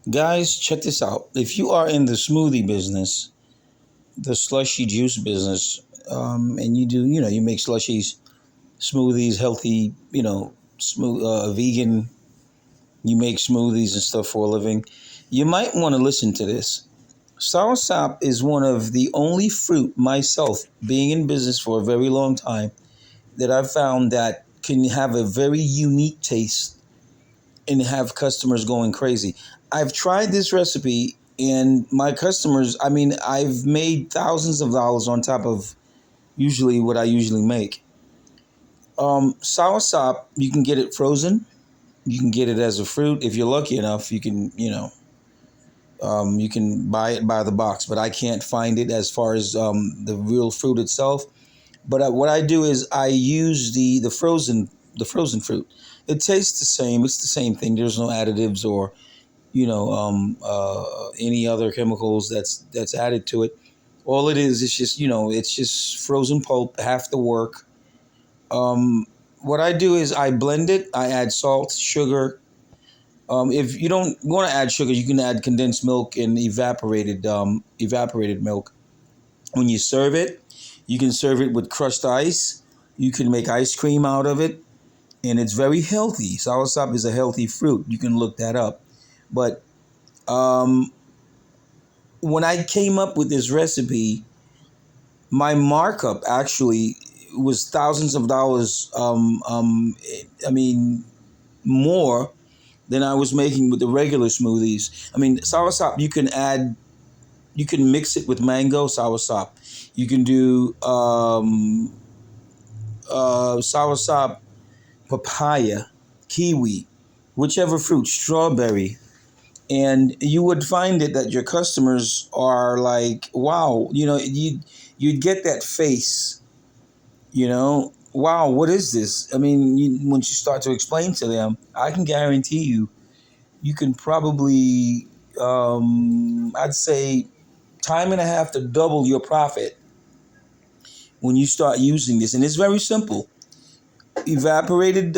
Guys, check this out. If you are in the smoothie business, the slushy juice business, and you make slushies, smoothies, healthy, smooth, vegan, you make smoothies and stuff for a living, you might want to listen to this. Soursop is one of the only fruit, myself, being in business for a very long time, that I've found that can have a very unique taste and have customers going crazy. I've tried this recipe and my customers, I mean, I've made thousands of dollars on top of usually what I usually make. Soursop, you can get it frozen. You can get it as a fruit. If you're lucky enough, you can buy it by the box, but I can't find it as far as the real fruit itself. But what I do is I use the frozen fruit. It tastes the same. It's the same thing. There's no additives or any other chemicals that's added to it. All it is, it's just frozen pulp, half the work. What I do is I blend it. I add salt, sugar. If you don't want to add sugar, you can add condensed milk and evaporated milk. When you serve it, you can serve it with crushed ice. You can make ice cream out of it, and it's very healthy. Soursop is a healthy fruit. You can look that up. But um, when I came up with this recipe, my markup actually was thousands of dollars. I mean, more than I was making with the regular smoothies. I mean, soursop you can mix it with mango soursop. You can do soursop, papaya, kiwi, whichever fruit, strawberry, and you would find it that your customers are like, wow, you'd get that face, wow, what is this? I mean, once you start to explain to them, I can guarantee you can probably, I'd say, time and a half to double your profit when you start using this. And it's very simple. Evaporated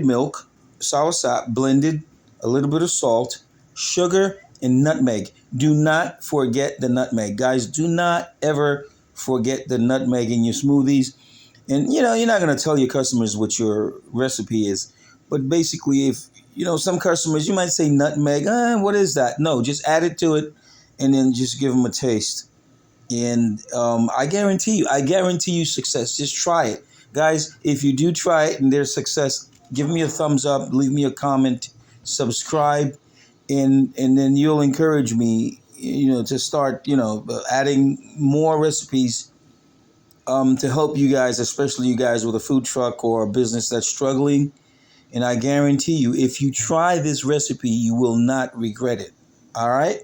milk, soursop, blended, a little bit of salt, sugar, and nutmeg. Do not forget the nutmeg, guys. Do not ever forget the nutmeg in your smoothies. And you're not going to tell your customers what your recipe is, but basically, if some customers, you might say nutmeg. What is that? No, just add it to it, and then just give them a taste. And I guarantee you success. Just try it, guys. If you do try it and there's success, give me a thumbs up, leave me a comment, subscribe, and then you'll encourage me, to start, adding more recipes to help you guys, especially you guys with a food truck or a business that's struggling. And I guarantee you, if you try this recipe, you will not regret it. All right.